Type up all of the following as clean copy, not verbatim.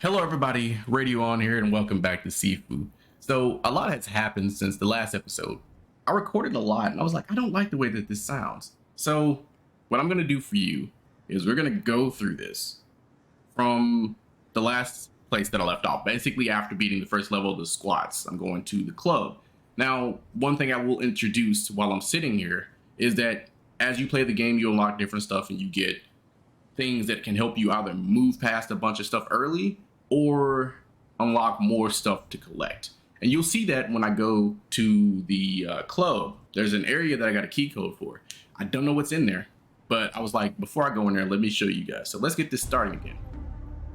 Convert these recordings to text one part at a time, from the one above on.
Hello everybody, Radioh on here and welcome back to SIFU. So a lot has happened since the last episode. I recorded a lot and I was like, I don't like the way that this sounds. So what I'm gonna do for you is we're gonna go through this from the last place that I left off. Basically after beating the first level of the squats, I'm going to the club. Now, one thing I will introduce while I'm sitting here is that as you play the game, you unlock different stuff and you get things that can help you either move past a bunch of stuff early or unlock more stuff to collect. And you'll see that when I go to the club, there's an area that I got a key code for. I don't know what's in there, but I was like, before I go in there, let me show you guys. So let's get this starting again.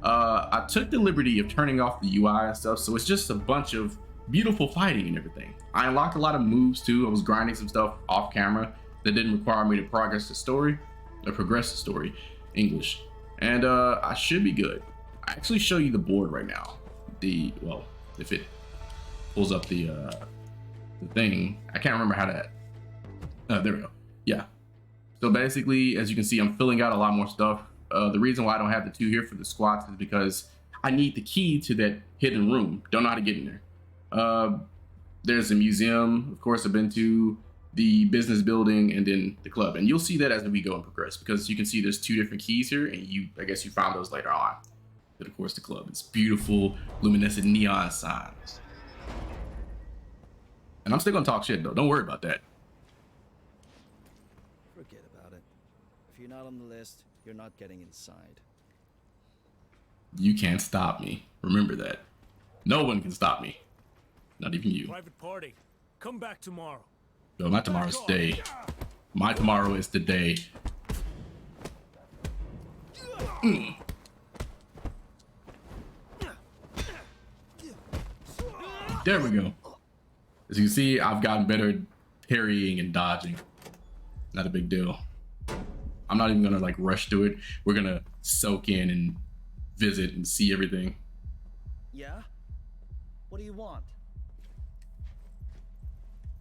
I took the liberty of turning off the UI and stuff, so it's just a bunch of beautiful fighting and everything. I unlocked a lot of moves too. I was grinding some stuff off camera that didn't require me to progress the story, English. And I should be good. I actually show you the board right now. Well, if it pulls up the thing, I can't remember how to. There we go. Yeah. So basically, as you can see, I'm filling out a lot more stuff. The reason why I don't have the 2 here for the squats is because I need the key to that hidden room. Don't know how to get in there. There's a museum, of course, I've been to, the business building, and then the club. And you'll see that as we go and progress, because you can see there's 2 different keys here, and I guess you found those later on. But of course, the club. It's beautiful, luminescent neon signs. And I'm still gonna talk shit though. Don't worry about that. Forget about it. If you're not on the list, you're not getting inside. You can't stop me. Remember that. No one can stop me. Not even you. Private party. Come back tomorrow. No, not tomorrow's today. My tomorrow is today. There we go. As you can see, I've gotten better at parrying and dodging. Not a big deal. I'm not even gonna like rush through it. We're gonna soak in and visit and see everything. Yeah? What do you want?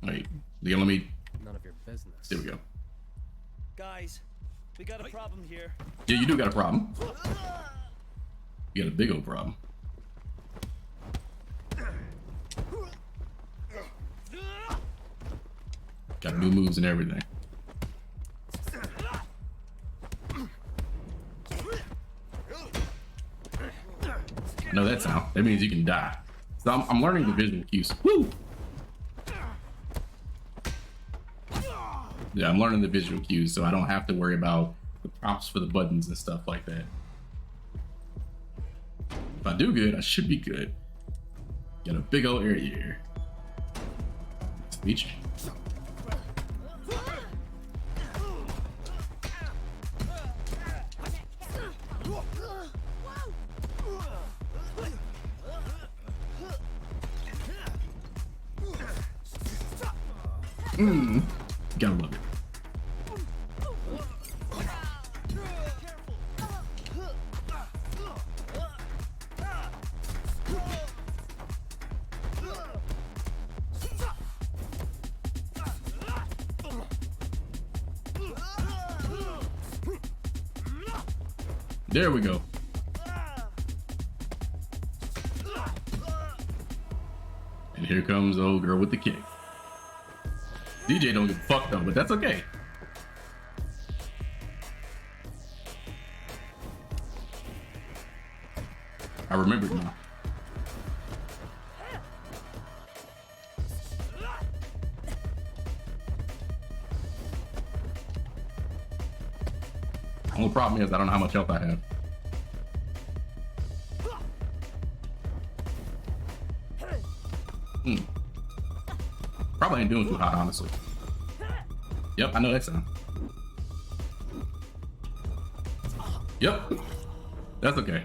Wait, Leo, let me. None of your business. There we go. Guys, we got a problem here. Yeah, you do got a problem. You got a big old problem. Got new moves and everything. I know that sound. That means you can die. So I'm learning the visual cues. Woo! Yeah, I'm learning the visual cues, so I don't have to worry about the prompts for the buttons and stuff like that. If I do good, I should be good. Got a big old area here. Speech. Gotta love it. There we go. And here comes the old girl with the kick. DJ don't give a fuck though, but that's okay. I remember it now. Only problem is I don't know how much health I have. Probably ain't doing too hot, honestly. Yep, I know that sound. Yep, that's okay.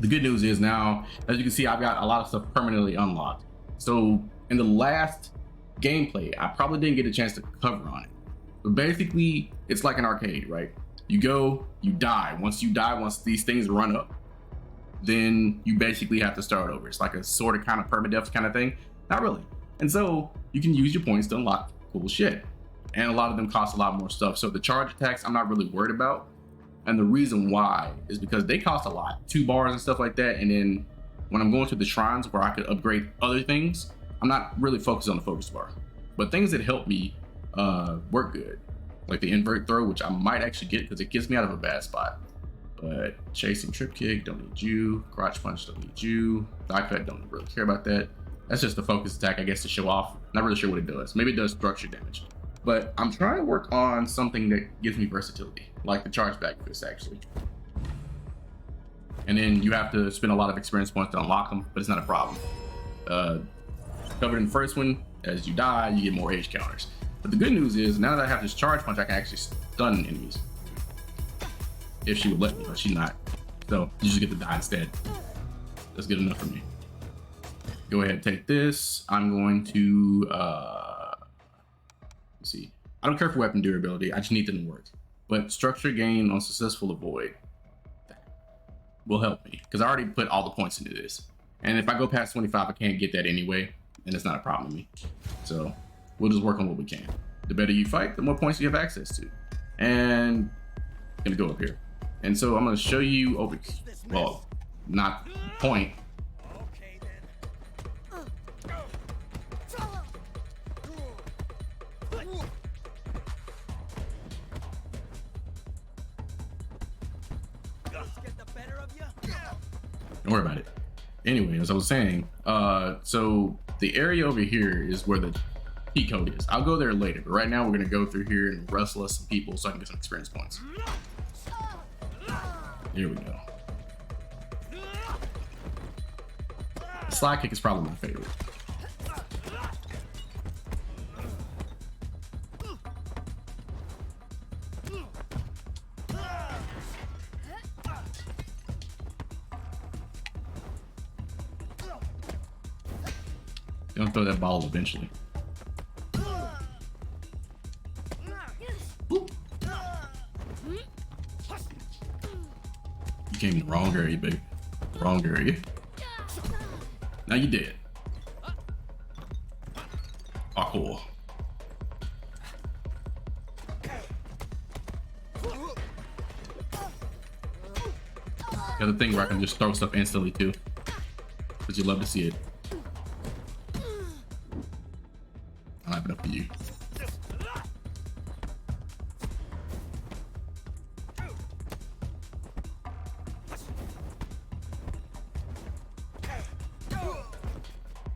The good news is now, as you can see, I've got a lot of stuff permanently unlocked. So in the last gameplay, I probably didn't get a chance to cover on it. But basically, it's like an arcade, right? You go, you die. Once you die, once these things run up, then you basically have to start over. It's like a sort of kind of permadeath kind of thing. Not really. And so you can use your points to unlock cool shit. And a lot of them cost a lot more stuff. So the charge attacks, I'm not really worried about. And the reason why is because they cost a lot, 2 bars and stuff like that. And then when I'm going to the shrines where I could upgrade other things, I'm not really focused on the focus bar. But things that help me work good, like the invert throw, which I might actually get because it gets me out of a bad spot. But chasing trip kick, don't need you. Crotch punch, don't need you. Thigh cut, don't really care about that. That's just a focus attack, I guess, to show off. Not really sure what it does. Maybe it does structure damage. But I'm trying to work on something that gives me versatility, like the charge back fist, actually. And then you have to spend a lot of experience points to unlock them, but it's not a problem. Covered in the first one, as you die, you get more age counters. But the good news is, now that I have this charge punch, I can actually stun enemies. If she would let me, but she's not. So you just get to die instead. That's good enough for me. Go ahead and take this. I'm going to, let's see. I don't care for weapon durability. I just need them to work. But structure gain on successful avoid will help me because I already put all the points into this. And if I go past 25, I can't get that anyway. And it's not a problem to me. So we'll just work on what we can. The better you fight, the more points you have access to. And I'm gonna go up here. And so I'm gonna show you over, well, not point. Okay then. Get the better of you. Don't worry about it. Anyway, as I was saying, so the area over here is where the key code is. I'll go there later, but right now we're gonna go through here and wrestle us some people so I can get some experience points. Here we go. Slide kick is probably my favorite. Gonna throw that ball eventually. You came in the wrong area, baby. Wrong area. Now you dead. Oh, cool. Got the thing where I can just throw stuff instantly too, because you love to see it. I'll have it up to you.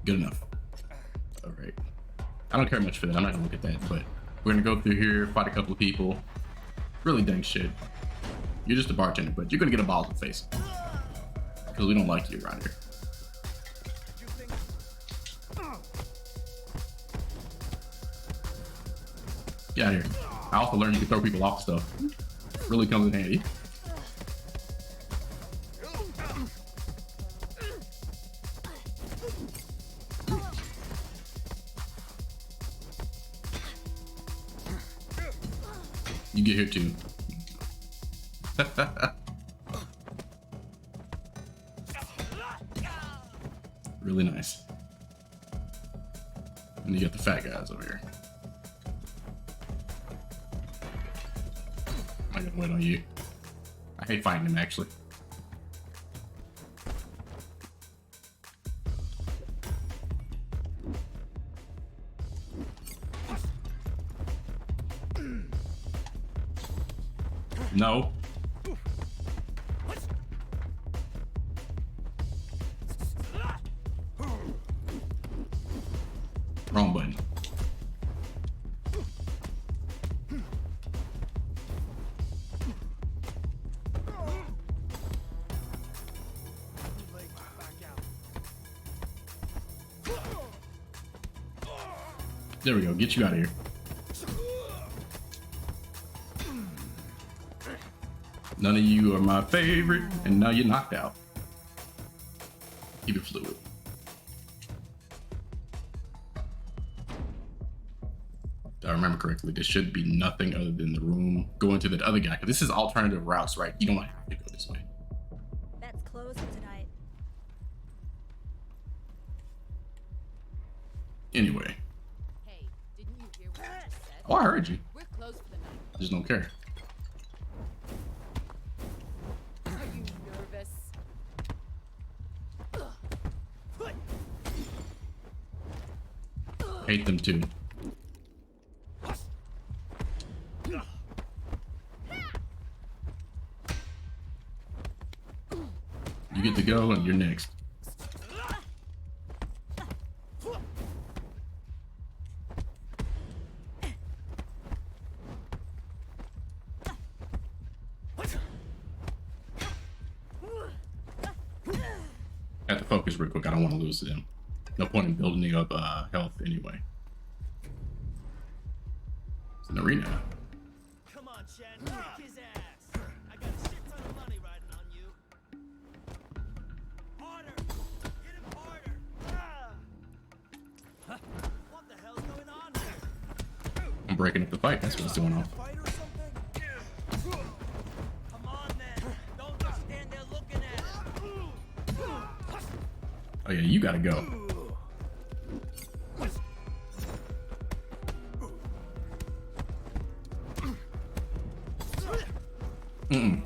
Good enough. All right. I don't care much for that. I'm not gonna look at that, but we're gonna go through here, fight a couple of people. Really dang shit. You're just a bartender, but you're gonna get a ball in the face. Because we don't like you around here. Get out of here. I also learned you can throw people off stuff. Really comes in handy. You get here too. Really nice. And you got the fat guys over here. I gotta wait on you. I hate fighting them actually. No. Wrong button. There we go. Get you out of here. None of you are my favorite, and now you're knocked out. Keep it fluid. If I remember correctly, there should be nothing other than the room going to that other guy, because this is alternative routes, right? You don't have to go this way. That's closed for tonight. Anyway. Hey, didn't you hear what I just said? Oh, I heard you. We're closed for the night. I just don't care. Hate them too. You get to go and you're next. I have to focus real quick. I don't want to lose to them. No point in building up health anyway. It's an arena. Come on, Shen, kick his ass. I got a shit ton of money riding on you. Harder! Hit him harder! Ah! What the hell's going on here? I'm breaking up the fight. That's what's going on. Fight or something? Come on, then. Don't just stand there looking at him. Oh yeah, you gotta go. Mm-mm.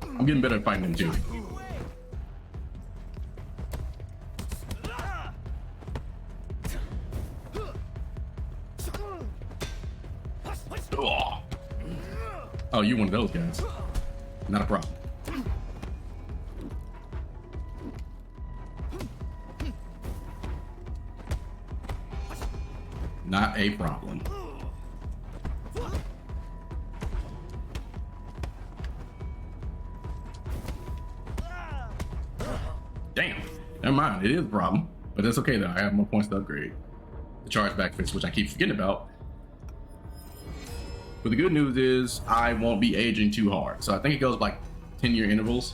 I'm getting better at fighting them too. Oh, you one of those guys. Not a problem. Not a problem. Damn. Never mind. It is a problem. But that's okay though. I have more points to upgrade. The charge back fist, which I keep forgetting about. But the good news is I won't be aging too hard. So I think it goes like 10-year intervals.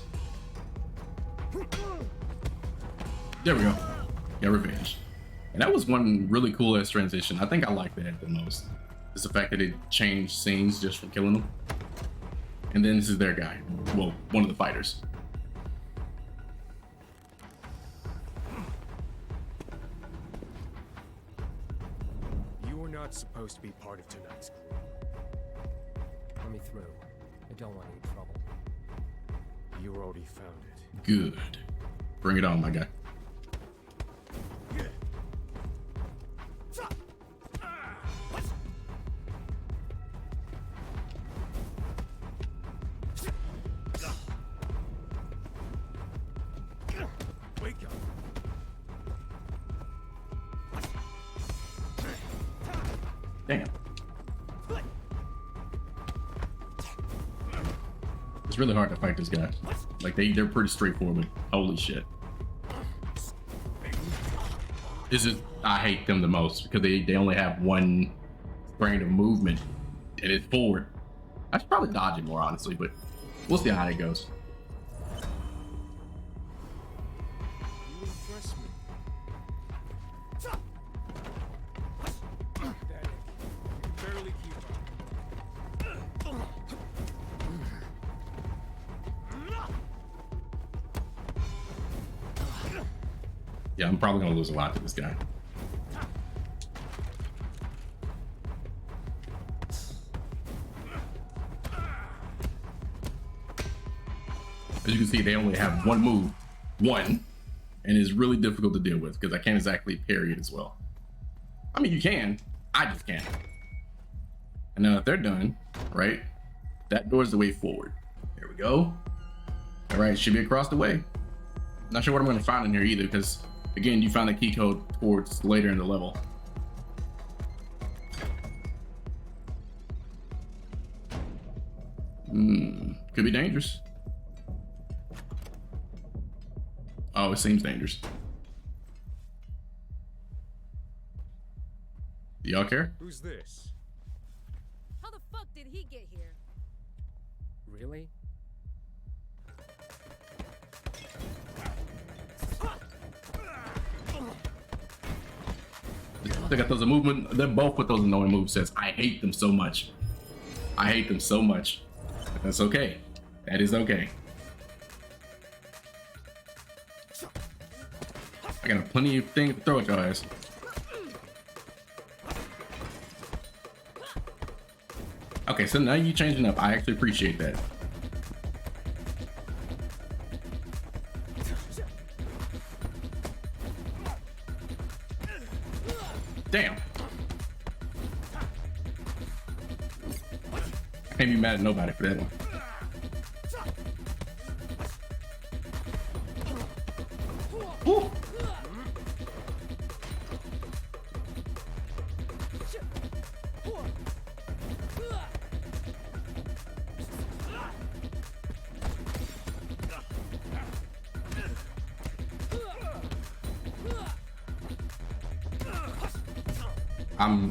There we go. Yeah, revenge. And that was one really cool ass transition. I think I like that the most. It's the fact that it changed scenes just from killing them. And then this is their guy. Well, one of the fighters. You were not supposed to be part of tonight's crew. Let me through. I don't want any trouble. You already found it. Good. Bring it on, my guy. Wake up. Damn. It's really hard to fight this guy. Like they're pretty straightforward. Holy shit. This is, I hate them the most because they only have one brain of movement and it's forward. I should probably dodge it more honestly, but we'll see how it goes. You impress me. Pathetic. You can barely keep up. Yeah, I'm probably gonna lose a lot to this guy. As you can see, they only have one move, and it's really difficult to deal with because I can't exactly parry it as well. I mean, you can, I just can't. And now if they're done, right, that door's the way forward. There we go. All right, should be across the way. Not sure what I'm gonna find in here either because again, you found the key code towards later in the level. Could be dangerous. Oh, it seems dangerous. Do y'all care? Who's this? How the fuck did he get here? Really? They got those movement. They're both with those annoying movesets. I hate them so much. I hate them so much. But that's okay. That is okay. I got plenty of things to throw at your ass. Okay, so now you changing up. I actually appreciate that. Can't be mad at nobody for that one. Woo.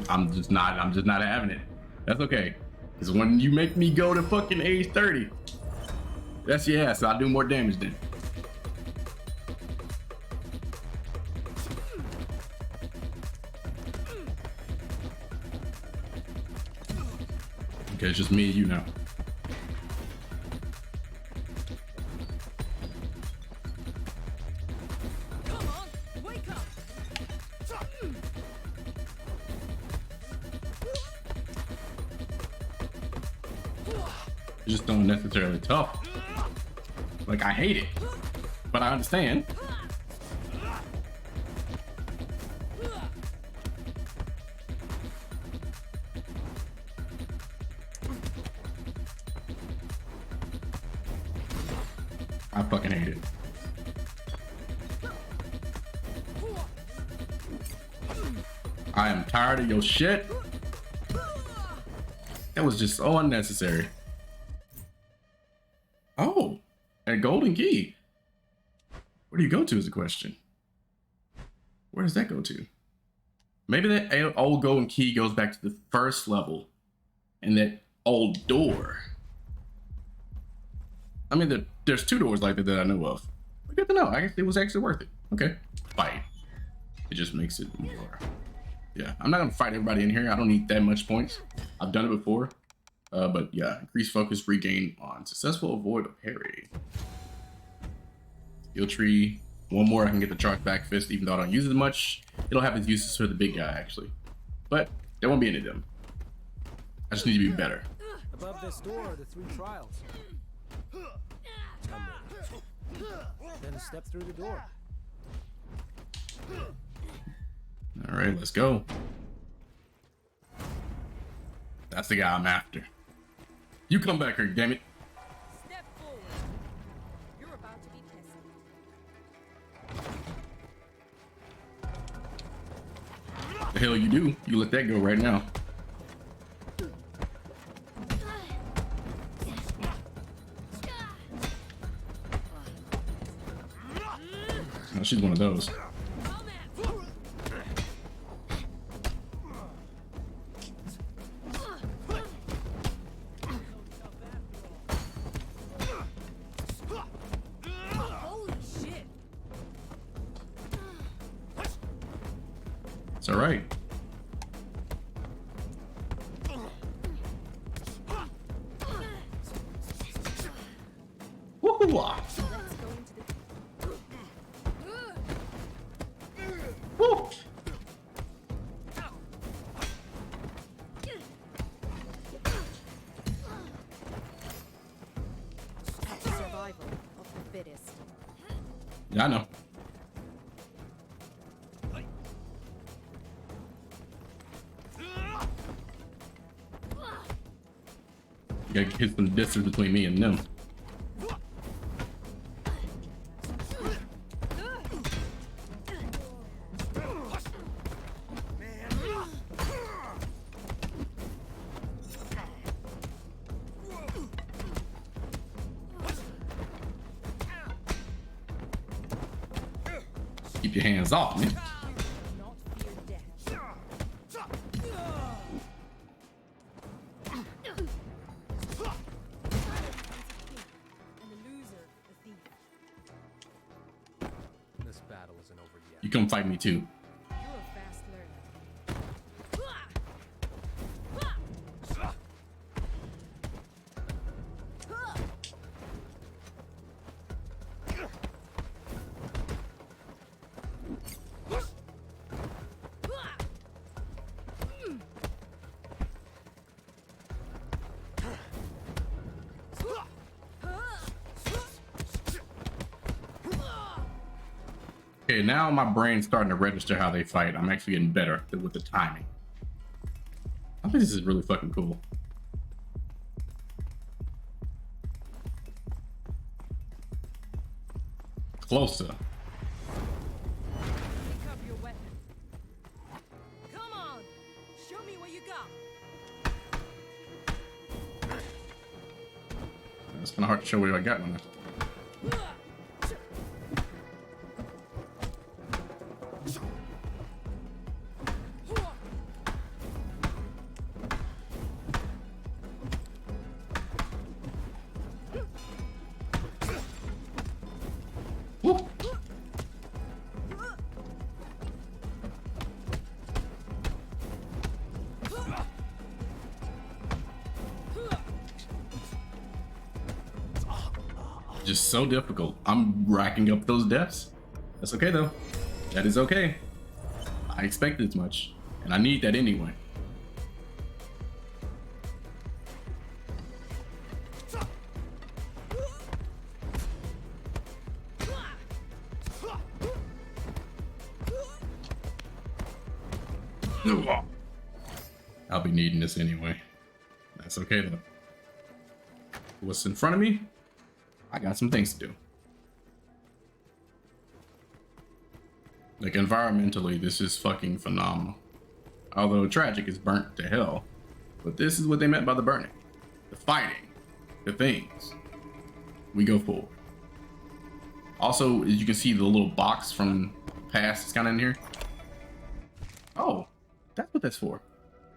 I'm just not having it. That's okay. Because when you make me go to fucking age 30, that's your ass. So I'll do more damage then. Okay, it's just me and you now. Come on, wake up. You just don't necessarily tough. Like, I hate it, but I understand. I fucking hate it. I am tired of your shit. That was just so unnecessary. Oh, a golden key. Where do you go to is the question. Where does that go to? Maybe that old golden key goes back to the first level and that old door. I mean, there's two doors like that I know of. But good to know. I guess it was actually worth it. Okay. Fight. It just makes it more. Yeah, I'm not going to fight everybody in here. I don't need that much points. I've done it before. But yeah, increase focus, regain on successful avoid or parry. Skill tree. One more, I can get the charge back fist, even though I don't use it much. It'll have its uses for the big guy, actually. But there won't be any of them. I just need to be better. Above this door are the 3 trials. Come in. Then step through the door. All right, let's go. That's the guy I'm after. You come back here, damn it. Step forward. You're about to be tested. The hell you do? You let that go right now. Oh, she's one of those. Holy shit. It's all right. Woo-hoo-ah. Woo. Survival of the fittest. Yeah, I know. You gotta hit some distance between me and them. Keep your hands off me. Not fear death. And the loser, the thief. This battle isn't over yet. You come fight me too. You're a fast learner. Okay, now my brain's starting to register how they fight. I'm actually getting better with the timing. I think this is really fucking cool. closer. Pick up your weapon. Come on. Show me what you got. It's kind of hard to show what I got on that. Whoop. Just so difficult. I'm racking up those deaths. That's okay though. That is okay. I expected as much, and I need that anyway. I'll be needing this anyway. That's okay though. What's in front of me? I got some things to do. Like, environmentally, this is fucking phenomenal. Although tragic is burnt to hell, but this is what they meant by the burning. The fighting, the things. We go forward. Also, as you can see, the little box from past is kind of in here. Oh, that's what that's for.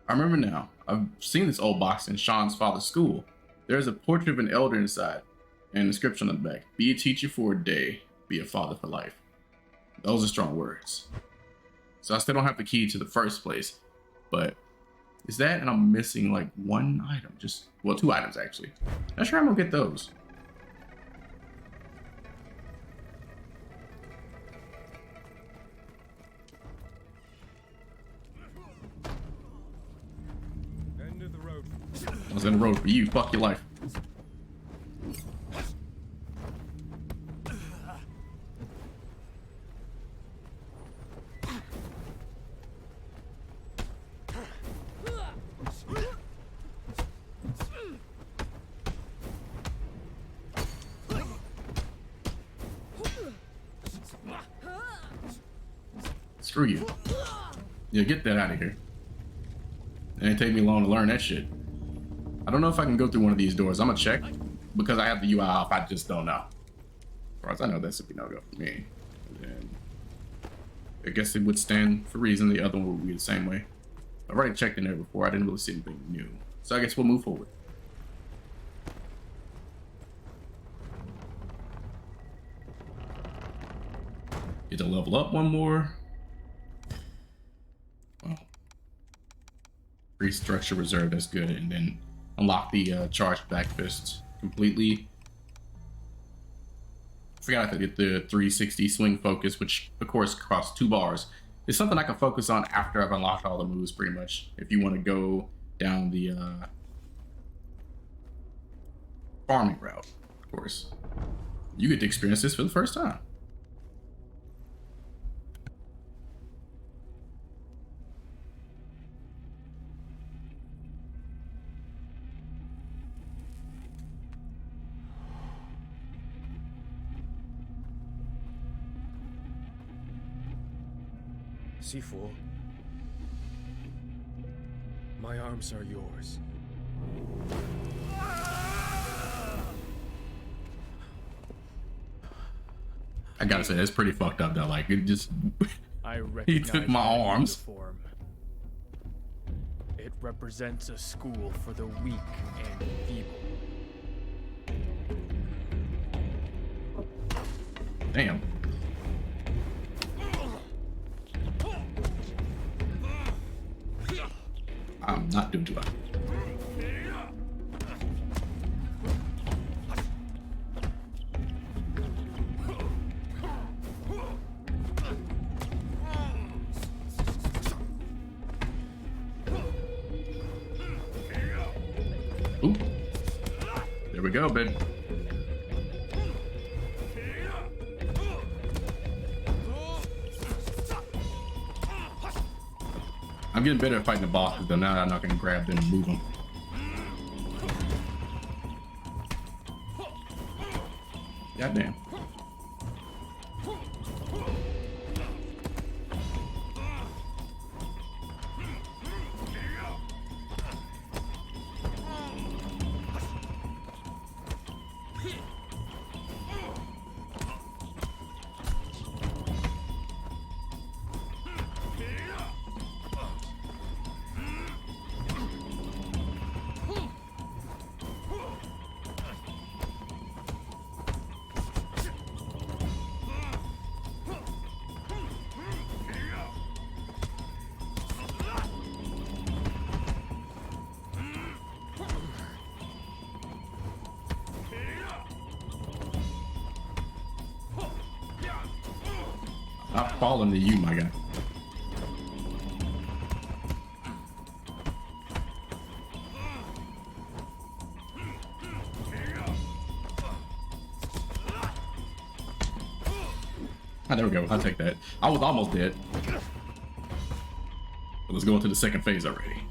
I remember now. I've seen this old box in Sean's father's school. There's a portrait of an elder inside and an inscription on the back. Be a teacher for a day, be a father for life. Those are strong words. So I still don't have the key to the first place, but is that, and I'm missing like one item, just, well, 2 items actually. Not sure I'm gonna get those. End of the road. I was in the road for you, fuck your life. Screw you. Yeah, get that out of here. It ain't take me long to learn that shit. I don't know if I can go through one of these doors. I'm gonna check because I have the UI off. I just don't know. As far as I know, this would be no go for me. And then I guess it would stand for reason. The other one would be the same way. I've already checked in there before. I didn't really see anything new. So I guess we'll move forward. Get to level up one more. Well, free structure reserve, that's good. And then unlock the charged back fist completely. Forgot I could get the 360 swing focus, which of course costs 2 bars. It's something I can focus on after I've unlocked all the moves pretty much. If you want to go down the farming route, of course. You get to experience this for the first time. SIFU. My arms are yours. I gotta say, that's pretty fucked up though. Like, it just... I He recognize took my that arms. uniform. It represents a school for the weak and feeble. Damn. I'm not doing too well. Ooh. There we go, babe. I'm getting better at fighting the bosses though. Now I'm not gonna grab them and move them. Goddamn. falling to you, my guy. Ah, there we go. I'll take that. I was almost dead. But let's go into the second phase already.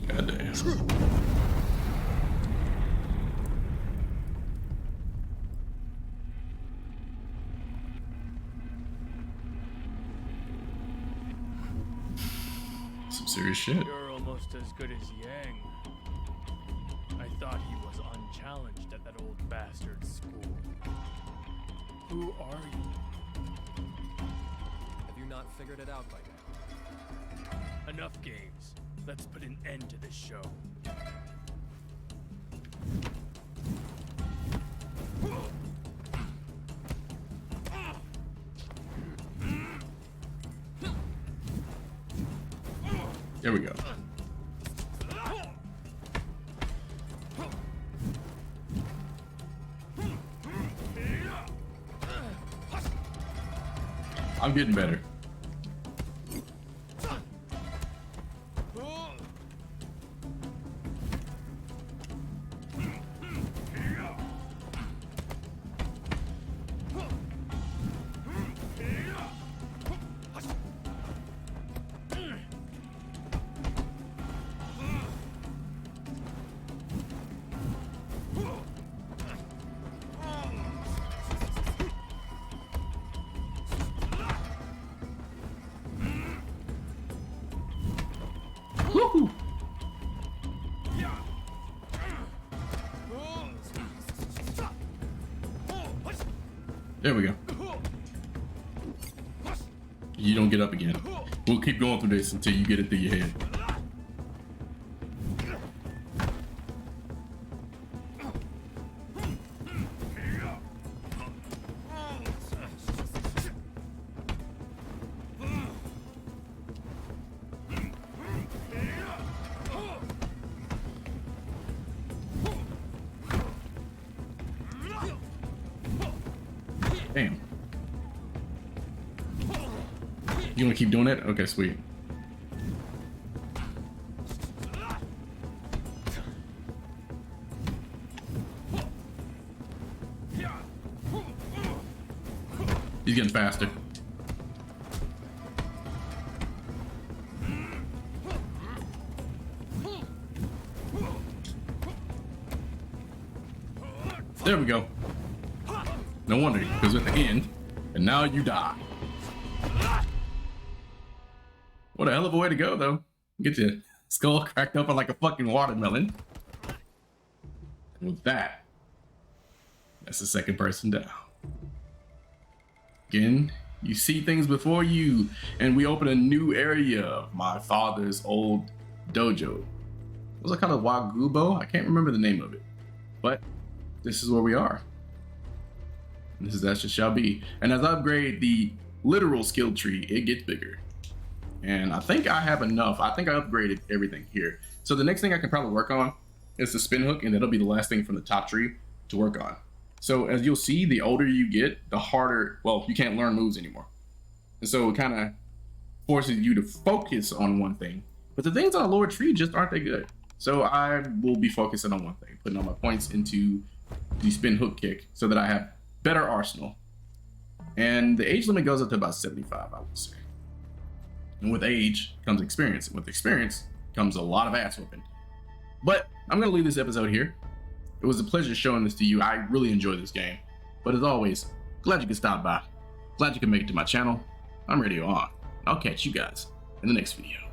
God damn. Some serious shit. You're almost as good as Yang. I thought he was unchallenged at that old bastard's school. Who are you? Have you not figured it out by now? Enough games. Let's put an end to this show. There we go. I'm getting better. Woohoo! There we go. You don't get up again. We'll keep going through this until you get it through your head. Damn. You wanna keep doing it? Okay, sweet. He's getting faster. There we go. No wonder, because at the end, and now you die. What a hell of a way to go, though. Get your skull cracked open like a fucking watermelon. And with that, that's the second person down. Again, you see things before you, and we open a new area of my father's old dojo. Was it called a Wagubo? I can't remember the name of it, but this is where we are. This is as it shall be. And as I upgrade the literal skill tree, it gets bigger. And I think I have enough. I think I upgraded everything here. So the next thing I can probably work on is the spin hook, and that'll be the last thing from the top tree to work on. So as you'll see, the older you get, the harder, well, you can't learn moves anymore. And so it kind of forces you to focus on one thing. But the things on the lower tree just aren't that good. So I will be focusing on one thing, putting all my points into the spin hook kick so that I have better arsenal. And the age limit goes up to about 75, I would say. And with age comes experience. And with experience comes a lot of ass whooping. But I'm going to leave this episode here. It was a pleasure showing this to you. I really enjoyed this game. But as always, glad you could stop by. Glad you could make it to my channel. I'm Radioh on. I'll catch you guys in the next video.